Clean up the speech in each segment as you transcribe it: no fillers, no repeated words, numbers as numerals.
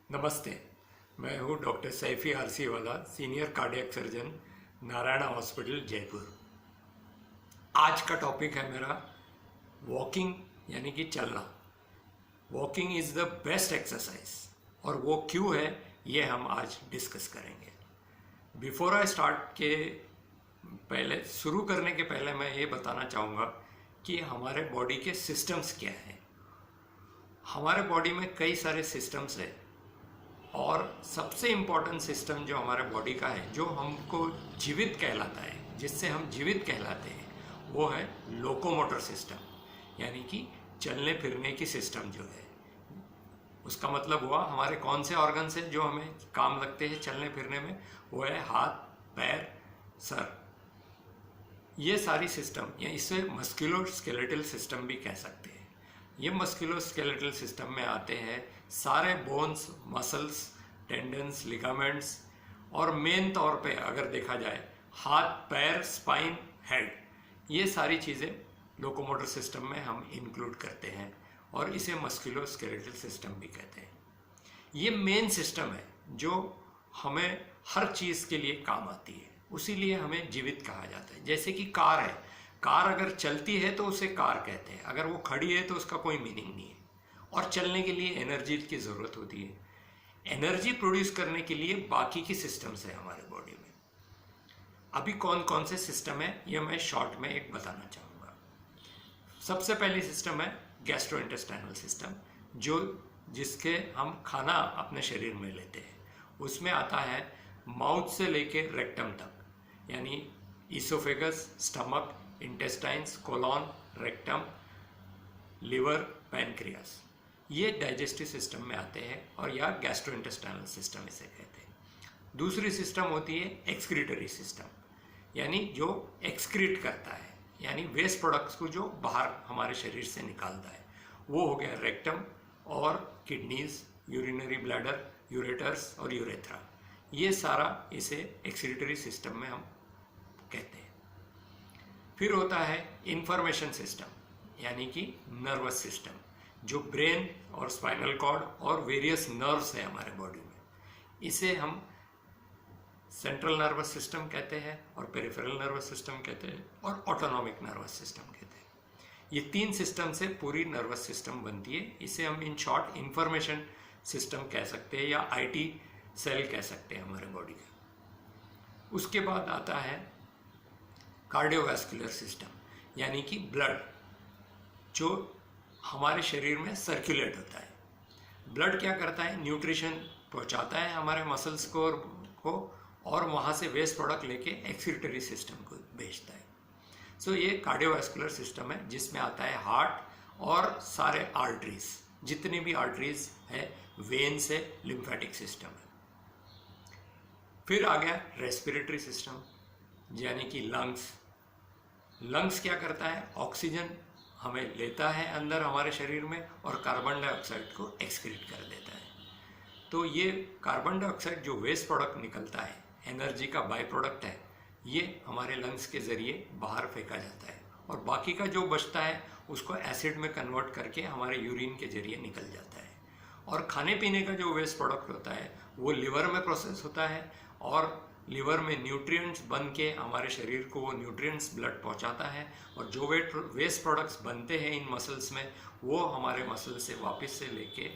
नमस्ते। मैं हूँ डॉक्टर सैफी आरसी वाला, senior cardiac surgeon, Narayana hospital, Jaipur. आज का टॉपिक है मेरा वॉकिंग यानी कि चलना। Walking is the best exercise, और वो क्यों है ये हम आज डिस्कस करेंगे। बिफोर आई स्टार्ट के पहले शुरू करने के पहले मैं ये बताना चाहूँगा कि हमारे बॉडी के सिस्टम्स क्या हैं। हमारे बॉडी में कई सारे सिस्टम्स हैं, और सबसे इम्पॉर्टेंट सिस्टम जो हमारे बॉडी का है, जो हमको जीवित कहलाता है, जिससे हम जीवित कहलाते हैं, वो है लोकोमोटर सिस्टम, यानी कि चलने फिरने की सिस्टम जो है। उसका मतलब हुआ हमारे कौन से ऑर्गन्स हैं जो हमें काम लगते हैं चलने फिरने में। वो है हाथ, पैर, सर। ये सारी सिस्टम, या इसे मस्कुलो स्केलेटल सिस्टम भी कह सकते हैं। ये मस्कुलो स्केलेटल सिस्टम में आते हैं सारे बोन्स, मसल्स, टेंडन्स, लिगामेंट्स, और मेन तौर पे अगर देखा जाए हाथ, पैर, स्पाइन, हेड, ये सारी चीज़ें लोकोमोटर सिस्टम में हम इंक्लूड करते हैं, और इसे मस्कुलो स्केलेटल सिस्टम भी कहते हैं। ये मेन सिस्टम है जो हमें हर चीज़ के लिए काम आती है, उसीलिए हमें जीवित कहा जाता है। जैसे कि कार है, कार अगर चलती है तो उसे कार कहते हैं, अगर वो खड़ी है तो उसका कोई मीनिंग नहीं है। और चलने के लिए एनर्जी की ज़रूरत होती है। एनर्जी प्रोड्यूस करने के लिए बाकी की सिस्टम्स है हमारे बॉडी में। अभी कौन कौन से सिस्टम है ये मैं शॉर्ट में एक बताना चाहूँगा। सबसे पहली सिस्टम है गैस्ट्रोइंटेस्टाइनल सिस्टम, जिसके हम खाना अपने शरीर में लेते हैं। उसमें आता है माउथ से लेके रेक्टम तक, यानी oesophagus, stomach, intestines, colon, rectum, liver, pancreas, ये डाइजेस्टिव सिस्टम में आते हैं, और या गैस्ट्रोइंटेस्टाइनल सिस्टम इसे कहते हैं। दूसरी सिस्टम होती है एक्सक्रीटरी सिस्टम, यानी जो एक्सक्रीट करता है, यानी वेस्ट प्रोडक्ट्स को जो बाहर हमारे शरीर से निकालता है। वो हो गया रेक्टम और किडनीज, यूरिनरी ब्लैडर, यूरेटर्स और यूरेथ्रा। ये सारा इसे एक्सक्रीटरी सिस्टम में हम कहते हैं। फिर होता है इंफॉर्मेशन सिस्टम, यानी कि नर्वस सिस्टम, जो ब्रेन और स्पाइनल कॉर्ड और वेरियस नर्व्स है हमारे बॉडी में। इसे हम सेंट्रल नर्वस सिस्टम कहते हैं, और पेरिफेरल नर्वस सिस्टम कहते हैं, और ऑटोनॉमिक नर्वस सिस्टम कहते हैं। ये तीन सिस्टम से पूरी नर्वस सिस्टम बनती है। इसे हम इन शॉर्ट इंफॉर्मेशन सिस्टम कह सकते हैं, या आईटी सेल कह सकते हैं हमारे बॉडी का। उसके बाद आता है कार्डियोवैस्कुलर सिस्टम, यानी कि ब्लड जो हमारे शरीर में सर्कुलेट होता है। ब्लड क्या करता है, न्यूट्रिशन पहुंचाता है हमारे मसल्स को, और वहाँ से वेस्ट प्रोडक्ट लेके एक्सक्रीटरी सिस्टम को भेजता है। सो ये कार्डियोवैस्कुलर सिस्टम है, जिसमें आता है हार्ट और सारे आर्टरीज, जितनी भी आर्टरीज है, वेन्स है, लिम्फेटिक सिस्टम है। फिर आ गया रेस्पिरेटरी सिस्टम, यानी कि लंग्स। लंग्स क्या करता है, ऑक्सीजन हमें लेता है अंदर हमारे शरीर में, और कार्बन डाइऑक्साइड को एक्सक्रीट कर देता है। तो ये कार्बन डाइऑक्साइड जो वेस्ट प्रोडक्ट निकलता है, एनर्जी का बाय प्रोडक्ट है, ये हमारे लंग्स के ज़रिए बाहर फेंका जाता है, और बाकी का जो बचता है उसको एसिड में कन्वर्ट करके हमारे यूरिन के जरिए निकल जाता है। और खाने पीने का जो वेस्ट प्रोडक्ट होता है वो लिवर में प्रोसेस होता है, और लिवर में न्यूट्रिएंट्स बन के हमारे शरीर को वो न्यूट्रिएंट्स ब्लड पहुंचाता है, और जो वेस्ट प्रोडक्ट्स बनते हैं इन मसल्स में, वो हमारे मसल से वापस से लेके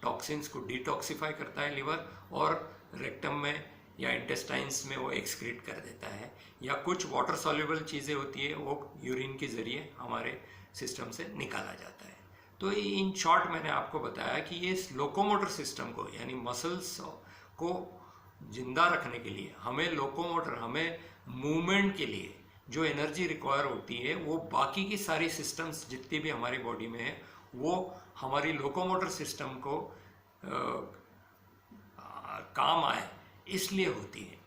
टॉक्सिन्स को डिटॉक्सिफाई करता है लिवर, और रेक्टम में या इंटेस्टाइन्स में वो एक्सक्रीट कर देता है। या कुछ वाटर सॉल्युबल चीज़ें होती है, वो यूरिन के ज़रिए हमारे सिस्टम से निकाला जाता है। तो इन शॉर्ट मैंने आपको बताया कि ये लोकोमोटर सिस्टम को, यानी मसल्स को जिंदा रखने के लिए, हमें लोकोमोटर, हमें मूवमेंट के लिए जो एनर्जी रिक्वायर होती है, वो बाकी की सारी सिस्टम्स जितनी भी हमारी बॉडी में है, वो हमारी लोकोमोटर सिस्टम को काम आए इसलिए होती है।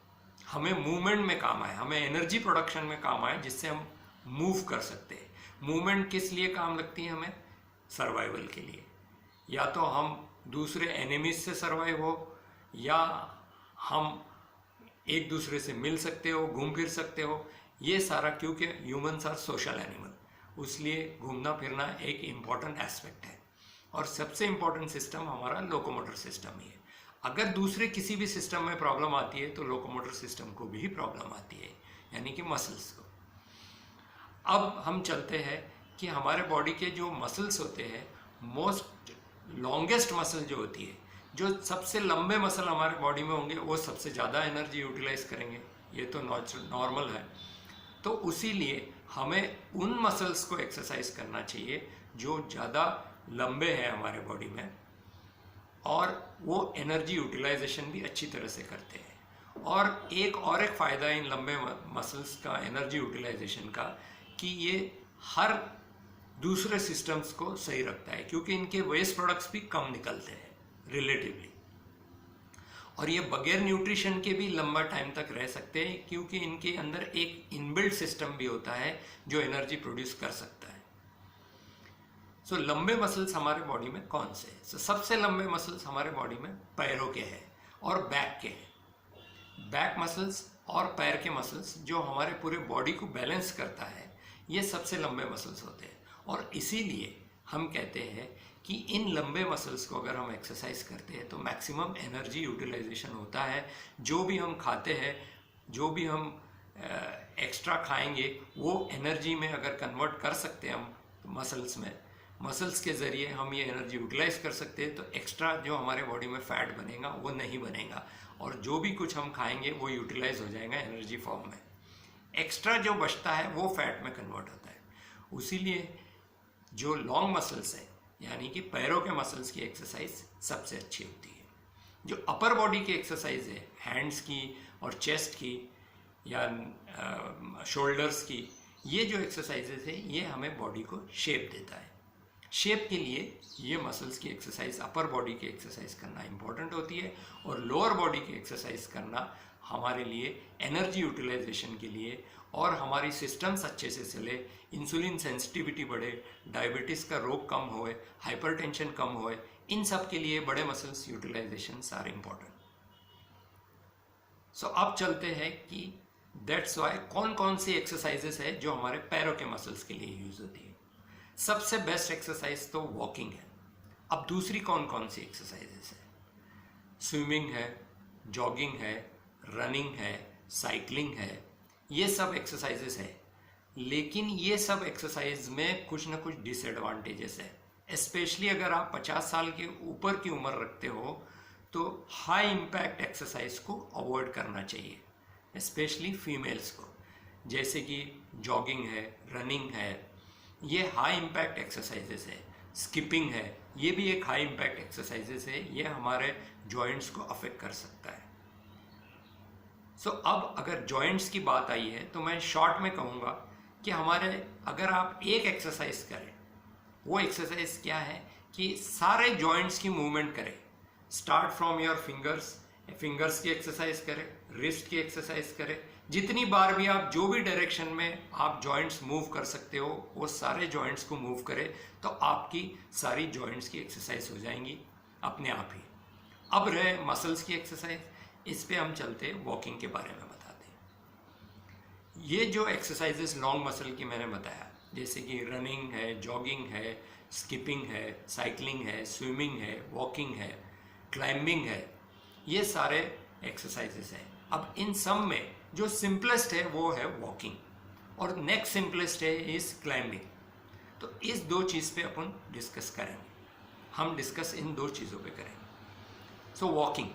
हमें मूवमेंट में काम आए, हमें एनर्जी प्रोडक्शन में काम आए, जिससे हम मूव कर सकते हैं। मूवमेंट किस लिए काम लगती है हमें, सर्वाइवल के लिए। या तो हम दूसरे एनिमीज से सर्वाइव हो, या हम एक दूसरे से मिल सकते हो, घूम फिर सकते हो। ये सारा, क्योंकि ह्यूमंस आर सोशल एनिमल, उसलिए घूमना फिरना एक इम्पॉर्टेंट एस्पेक्ट है। और सबसे इम्पॉर्टेंट सिस्टम हमारा लोकोमोटर सिस्टम ही है। अगर दूसरे किसी भी सिस्टम में प्रॉब्लम आती है तो लोकोमोटर सिस्टम को भी प्रॉब्लम आती है, यानी कि मसल्स को। अब हम चलते हैं कि हमारे बॉडी के जो मसल्स होते हैं, मोस्ट लॉन्गेस्ट मसल जो होती है, जो सबसे लंबे मसल हमारे बॉडी में होंगे, वो सबसे ज़्यादा एनर्जी यूटिलाइज करेंगे, ये तो नॉर्मल है। तो उसीलिए हमें उन मसल्स को एक्सरसाइज करना चाहिए जो ज़्यादा लंबे हैं हमारे बॉडी में, और वो एनर्जी यूटिलाइजेशन भी अच्छी तरह से करते हैं। और एक फ़ायदा इन लंबे मसल्स का, एनर्जी यूटिलाइजेशन का, कि ये हर दूसरे सिस्टम्स को सही रखता है, क्योंकि इनके वेस्ट प्रोडक्ट्स भी कम निकलते हैं रिलेटिवली, और ये बगैर न्यूट्रिशन के भी लंबा टाइम तक रह सकते हैं, क्योंकि इनके अंदर एक इनबिल्ट सिस्टम भी होता है जो एनर्जी प्रोड्यूस कर सकता है। सो लंबे मसल्स हमारे बॉडी में कौन से हैं? सबसे लंबे मसल्स हमारे बॉडी में पैरों के हैं और बैक के हैं। बैक मसल्स और पैर के मसल्स जो हमारे पूरे बॉडी को बैलेंस करता है, ये सबसे लंबे मसल्स होते हैं। और इसीलिए हम कहते हैं कि इन लंबे मसल्स को अगर हम एक्सरसाइज करते हैं तो मैक्सिमम एनर्जी यूटिलाइजेशन होता है। जो भी हम खाते हैं, जो भी हम एक्स्ट्रा खाएंगे, वो एनर्जी में अगर कन्वर्ट कर सकते हैं हम मसल्स के ज़रिए हम ये एनर्जी यूटिलाइज कर सकते हैं, तो एक्स्ट्रा जो हमारे बॉडी में फैट बनेगा वो नहीं बनेगा, और जो भी कुछ हम खाएंगे वो यूटिलाइज हो जाएगा एनर्जी फॉर्म में। एक्स्ट्रा जो बचता है वो फैट में कन्वर्ट होता है। उसीलिए जो लॉन्ग मसल्स है, यानी कि पैरों के मसल्स की एक्सरसाइज सबसे अच्छी होती है। जो अपर बॉडी की एक्सरसाइज है, हैंड्स की और चेस्ट की या शोल्डर्स की, ये जो एक्सरसाइजेज है ये हमें बॉडी को शेप देता है। शेप के लिए ये मसल्स की एक्सरसाइज, अपर बॉडी की एक्सरसाइज करना इम्पॉर्टेंट होती है, और लोअर बॉडी की एक्सरसाइज करना हमारे लिए एनर्जी यूटिलाइजेशन के लिए, और हमारी सिस्टम्स अच्छे से चले, इंसुलिन सेंसिटिविटी बढ़े, डायबिटीज़ का रोग कम होए, हाइपरटेंशन कम होए, इन सब के लिए बड़े मसल्स यूटिलाइजेशन आर इम्पॉर्टेंट। सो अब चलते हैं कि दैट्स वाई कौन कौन सी एक्सरसाइजेस है जो हमारे पैरों के मसल्स के लिए यूज होती है। सबसे बेस्ट एक्सरसाइज तो वॉकिंग है। अब दूसरी कौन कौन सी एक्सरसाइजेस है? स्विमिंग है, जॉगिंग है, रनिंग है, साइकिलिंग है, ये सब एक्सरसाइजेस है। लेकिन ये सब एक्सरसाइज में कुछ ना कुछ डिसएडवांटेजेस है। स्पेशली अगर आप 50 साल के ऊपर की उम्र रखते हो तो हाई इम्पैक्ट एक्सरसाइज को अवॉइड करना चाहिए, स्पेशली फीमेल्स को। जैसे कि जॉगिंग है, रनिंग है, ये हाई इम्पैक्ट एक्सरसाइजेस है। स्किपिंग है, ये भी एक हाई इम्पैक्ट एक्सरसाइजेस है, ये हमारे जॉइंट्स को अफेक्ट कर सकता है। सो अब अगर जॉइंट्स की बात आई है तो मैं शॉर्ट में कहूँगा कि हमारे, अगर आप एक एक्सरसाइज करें, वो एक्सरसाइज क्या है कि सारे जॉइंट्स की मूवमेंट करें। स्टार्ट फ्रॉम योर फिंगर्स की एक्सरसाइज करें, रिस्ट की एक्सरसाइज करें। जितनी बार भी आप जो भी डायरेक्शन में आप जॉइंट्स मूव कर सकते हो, वो सारे जॉइंट्स को मूव करें, तो आपकी सारी जॉइंट्स की एक्सरसाइज हो जाएंगी अपने आप ही। अब रहे मसल्स की एक्सरसाइज, इस पे हम चलते वॉकिंग के बारे में बताते हैं। ये जो एक्सरसाइजेस लॉन्ग मसल की मैंने बताया, जैसे कि रनिंग है, जॉगिंग है, स्किपिंग है, साइकिलिंग है, स्विमिंग है, वॉकिंग है, क्लाइंबिंग है, ये सारे एक्सरसाइजेस हैं। अब इन सब में जो सिंपलेस्ट है वो है वॉकिंग, और नेक्स्ट सिंपलेस्ट है इस क्लाइंबिंग। तो इस दो चीज़ पे अपन डिस्कस करेंगे, हम डिस्कस इन दो चीज़ों पे करेंगे। सो वॉकिंग,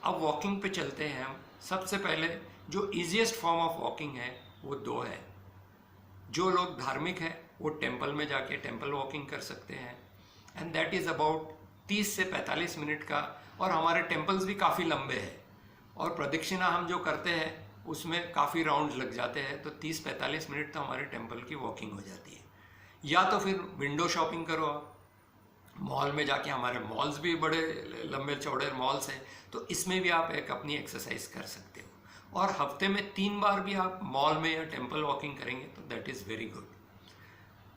अब वॉकिंग पे चलते हैं हम। सबसे पहले जो ईजीएस्ट फॉर्म ऑफ वॉकिंग है वो दो है। जो लोग धार्मिक हैं वो टेम्पल में जाके टेम्पल वॉकिंग कर सकते हैं, एंड दैट इज़ अबाउट 30 से 45 मिनट का, और हमारे टेम्पल्स भी काफ़ी लंबे हैं, और प्रदक्षिणा हम जो करते हैं उसमें काफ़ी राउंड लग जाते हैं, तो 30-45 मिनट तो हमारे टेम्पल की वॉकिंग हो जाती है। या तो फिर विंडो शॉपिंग करो आप, मॉल में जाके, हमारे मॉल्स भी बड़े लंबे चौड़े मॉल्स हैं, तो इसमें भी आप एक अपनी एक्सरसाइज कर सकते हो। और हफ्ते में 3 बार भी आप मॉल में या टेम्पल वॉकिंग करेंगे तो दैट इज़ वेरी गुड।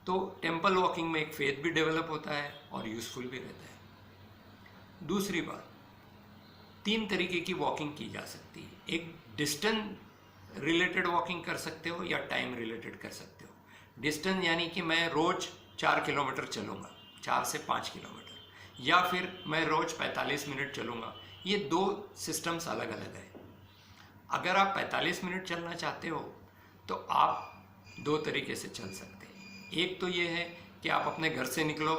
तो टेम्पल वॉकिंग में एक फेथ भी डेवलप होता है और यूजफुल भी रहता है। दूसरी बात, 3 तरीके की वॉकिंग की जा सकती है। एक डिस्टेंस रिलेटेड वॉकिंग कर सकते हो या टाइम रिलेटेड कर सकते हो। डिस्टेंस यानी कि मैं रोज 4 किलोमीटर चलूँगा, 4 से 5 किलोमीटर, या फिर मैं रोज़ 45 मिनट चलूँगा। ये दो सिस्टम्स अलग अलग है। अगर आप 45 मिनट चलना चाहते हो तो आप दो तरीके से चल सकते हैं। एक तो ये है कि आप अपने घर से निकलो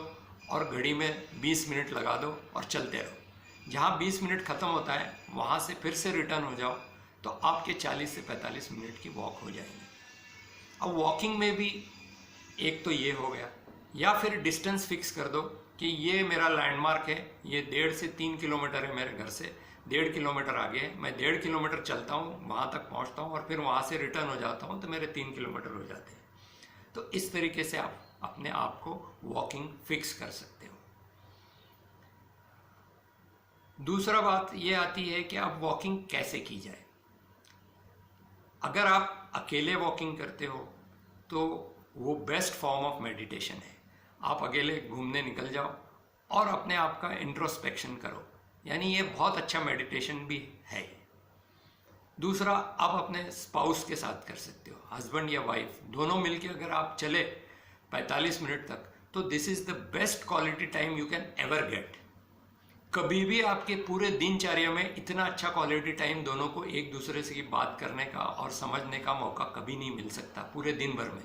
और घड़ी में 20 मिनट लगा दो और चलते रहो। जहाँ 20 मिनट ख़त्म होता है वहाँ से फिर से रिटर्न हो जाओ तो आपके 40 से 45 मिनट की वॉक हो जाएगी। अब वॉकिंग में भी एक तो ये हो गया, या फिर डिस्टेंस फिक्स कर दो कि ये मेरा लैंडमार्क है, ये 1.5 से 3 किलोमीटर है मेरे घर से, 1.5 किलोमीटर आगे है, मैं 1.5 किलोमीटर चलता हूँ, वहाँ तक पहुँचता हूँ और फिर वहाँ से रिटर्न हो जाता हूँ तो मेरे 3 किलोमीटर हो जाते हैं। तो इस तरीके से आप अपने आप को वॉकिंग फिक्स कर सकते हो। दूसरा बात ये आती है कि आप वॉकिंग कैसे की जाए। अगर आप अकेले वॉकिंग करते हो तो वो बेस्ट फॉर्म ऑफ मेडिटेशन है। आप अकेले घूमने निकल जाओ और अपने आप का इंट्रोस्पेक्शन करो, यानी ये बहुत अच्छा मेडिटेशन भी है। दूसरा, आप अपने स्पाउस के साथ कर सकते हो, हस्बैंड या वाइफ दोनों मिलके अगर आप चले 45 मिनट तक तो this is the best quality time you can ever get. कभी भी आपके पूरे दिनचर्या में इतना अच्छा क्वालिटी टाइम दोनों को एक दूसरे से बात करने का और समझने का मौका कभी नहीं मिल सकता पूरे दिन भर में।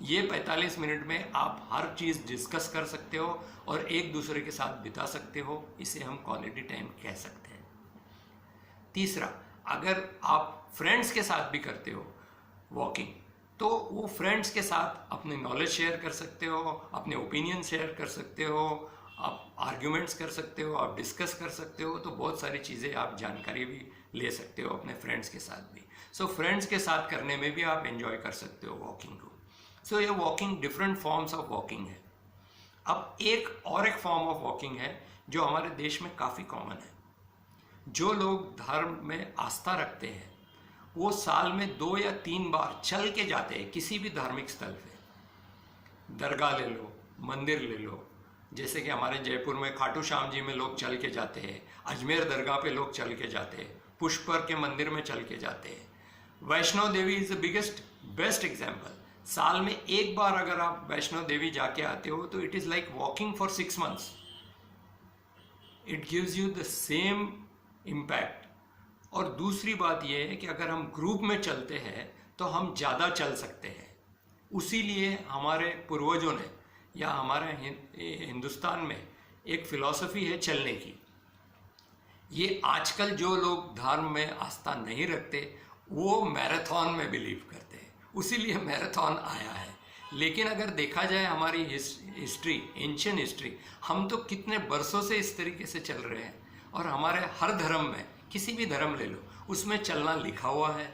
ये 45 मिनट में आप हर चीज़ डिस्कस कर सकते हो और एक दूसरे के साथ बिता सकते हो, इसे हम क्वालिटी टाइम कह सकते हैं। तीसरा, अगर आप फ्रेंड्स के साथ भी करते हो वॉकिंग तो वो फ्रेंड्स के साथ अपनी नॉलेज शेयर कर सकते हो, अपने ओपिनियन शेयर कर सकते हो, आप आर्ग्यूमेंट्स कर सकते हो, आप डिस्कस कर सकते हो। तो बहुत सारी चीज़ें आप जानकारी भी ले सकते हो अपने फ्रेंड्स के साथ भी। सो फ्रेंड्स के साथ करने में भी आप एंजॉय कर सकते हो वॉकिंग को। सो ये walking different forms of walking है। अब एक फॉर्म ऑफ वॉकिंग है जो हमारे देश में काफ़ी कॉमन है। जो लोग धर्म में आस्था रखते हैं वो साल में 2 या 3 बार चल के जाते हैं किसी भी धार्मिक स्थल पे। दरगाह ले लो, मंदिर ले लो, जैसे कि हमारे जयपुर में खाटू श्याम जी में लोग चल के जाते हैं, अजमेर दरगाह पे लोग चल के जाते हैं, पुष्कर के मंदिर में चल के जाते हैं। Vaishno Devi is the best example. साल में एक बार अगर आप वैष्णो देवी जाके आते हो तो it is like walking for 6 months. It gives you the same impact. और दूसरी बात यह है कि अगर हम ग्रुप में चलते हैं तो हम ज़्यादा चल सकते हैं। उसी लिए हमारे पूर्वजों ने या हमारे हिंदुस्तान में एक फिलॉसफी है चलने की। ये आजकल जो लोग धर्म में आस्था नहीं रखते वो मैराथन में बिलीव करते हैं, उसीलिए मैराथन आया है। लेकिन अगर देखा जाए हमारी हिस्ट्री, एंशियंट हिस्ट्री, हम तो कितने बरसों से इस तरीके से चल रहे हैं। और हमारे हर धर्म में, किसी भी धर्म ले लो, उसमें चलना लिखा हुआ है।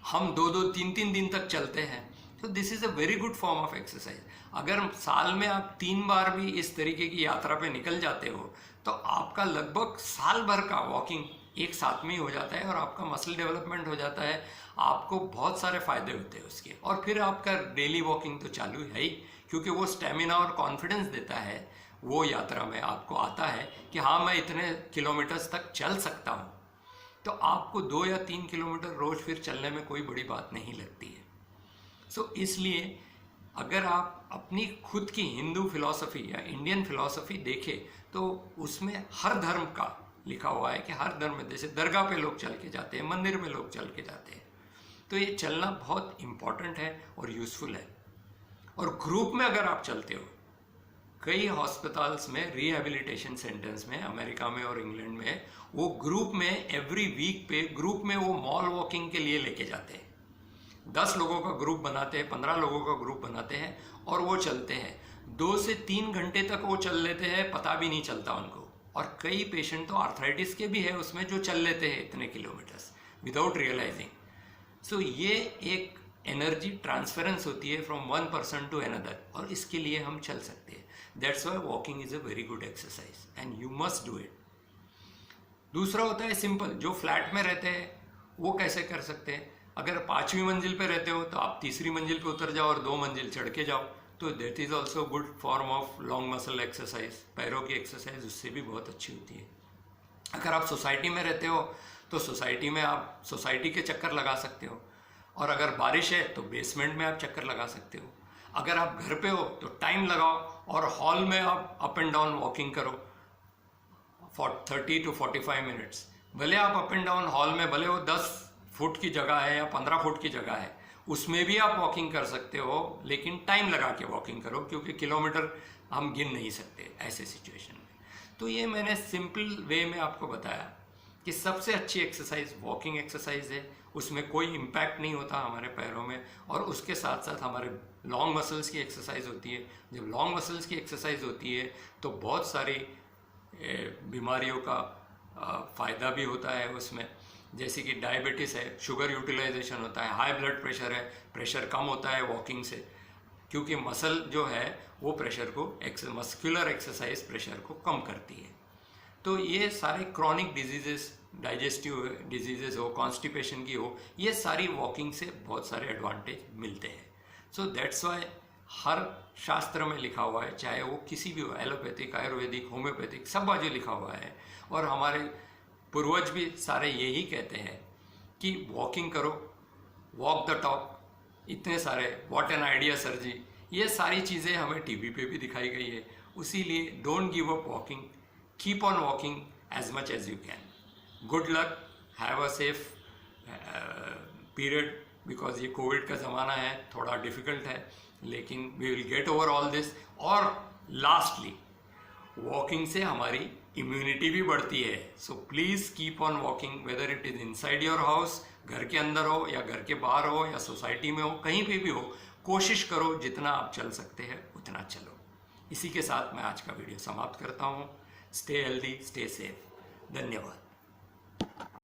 हम 2-2, 3-3 दिन तक चलते हैं। तो this is a very good form of exercise. अगर साल में आप 3 बार भी इस तरीके की यात्रा पे निकल जाते हो तो आपका लगभग साल भर का वॉकिंग एक साथ में ही हो जाता है और आपका मसल डेवलपमेंट हो जाता है। आपको बहुत सारे फायदे होते हैं उसके। और फिर आपका डेली वॉकिंग तो चालू है ही, क्योंकि वो स्टेमिना और कॉन्फिडेंस देता है। वो यात्रा में आपको आता है कि हाँ, मैं इतने किलोमीटर्स तक चल सकता हूँ। तो आपको 2 या 3 किलोमीटर रोज फिर चलने में कोई बड़ी बात नहीं लगती है। सो इसलिए अगर आप अपनी खुद की हिंदू फिलॉसफी या इंडियन फिलॉसफी देखें तो उसमें हर धर्म का लिखा हुआ है कि हर धर्म में, जैसे दरगाह पे लोग चल के जाते हैं, मंदिर में लोग चल के जाते हैं। तो ये चलना बहुत इम्पॉर्टेंट है और यूज़फुल है। और ग्रुप में अगर आप चलते हो, कई हॉस्पिटल्स में, रिहेबिलिटेशन सेंटर्स में, अमेरिका में और इंग्लैंड में, वो ग्रुप में एवरी वीक पे ग्रुप में वो मॉल वॉकिंग के लिए लेके जाते हैं। 10 लोगों का ग्रुप बनाते हैं, 15 लोगों का ग्रुप बनाते हैं और वो चलते हैं। 2 से 3 घंटे तक वो चल लेते हैं, पता भी नहीं चलता उनको। और कई पेशेंट तो आर्थराइटिस के भी है उसमें, जो चल लेते हैं इतने किलोमीटर्स विदाउट रियलाइजिंग। सो ये एक एनर्जी ट्रांसफरेंस होती है from one person to another, और इसके लिए हम चल सकते हैं। That's why walking is a very good exercise and you must do it. दूसरा होता है सिंपल, जो फ्लैट में रहते हैं वो कैसे कर सकते हैं। अगर 5वीं मंजिल पे रहते हो तो आप 3री मंजिल पे उतर जाओ और 2 मंजिल चढ़ के जाओ। तो that is also good form of long muscle exercise. पैरों की एक्सरसाइज उससे भी बहुत अच्छी होती है। अगर आप सोसाइटी में रहते हो तो सोसाइटी में आप सोसाइटी के चक्कर लगा सकते हो, और अगर बारिश है तो बेसमेंट में आप चक्कर लगा सकते हो। अगर आप घर पे हो तो टाइम लगाओ और हॉल में आप अप एंड डाउन वॉकिंग करो। 30 to 45 मिनट्स। भले आप अप एंड डाउन हॉल में, भले वो 10 फुट की जगह है या 15 फुट की जगह है, उसमें भी आप वॉकिंग कर सकते हो, लेकिन टाइम लगा के वॉकिंग करो, क्योंकि किलोमीटर हम गिन नहीं सकते ऐसे सिचुएशन में। तो ये मैंने सिंपल वे में आपको बताया कि सबसे अच्छी एक्सरसाइज वॉकिंग एक्सरसाइज है। उसमें कोई इम्पैक्ट नहीं होता हमारे पैरों में, और उसके साथ साथ हमारे लॉन्ग मसल्स की एक्सरसाइज होती है। जब लॉन्ग मसल्स की एक्सरसाइज होती है तो बहुत सारी बीमारियों का फ़ायदा भी होता है उसमें, जैसे कि डायबिटीज़ है, शुगर यूटिलाइजेशन होता है, हाई ब्लड प्रेशर है, प्रेशर कम होता है वॉकिंग से, क्योंकि मसल जो है वो प्रेशर को मस्कुलर एक्सरसाइज प्रेशर को कम करती है। तो ये सारे क्रॉनिक डिजीजेस, डाइजेस्टिव डिजीजेस हो, कॉन्स्टिपेशन की हो, ये सारी वॉकिंग से बहुत सारे एडवांटेज मिलते हैं। सो दैट्स वाई हर शास्त्र में लिखा हुआ है, चाहे वो किसी भी हो, एलोपैथिक, आयुर्वेदिक, होम्योपैथिक, सब बाजू लिखा हुआ है। और हमारे पूर्वज भी सारे यही कहते हैं कि वॉकिंग करो, वॉक द टॉक, इतने सारे व्हाट एन आइडिया सर जी, ये सारी चीज़ें हमें टीवी पे भी दिखाई गई है। उसीलिए don't give up walking, keep on walking as much as you can. Good luck, have a safe period, because ये कोविड का ज़माना है, थोड़ा डिफ़िकल्ट है, लेकिन we will get over all this. और लास्टली, वॉकिंग से हमारी इम्यूनिटी भी बढ़ती है। So please keep on walking, whether it is inside your house, घर के अंदर हो या घर के बाहर हो या सोसाइटी में हो, कहीं पे भी हो, कोशिश करो जितना आप चल सकते हैं उतना चलो। इसी के साथ मैं आज का वीडियो समाप्त करता हूँ। Stay healthy, stay safe. धन्यवाद।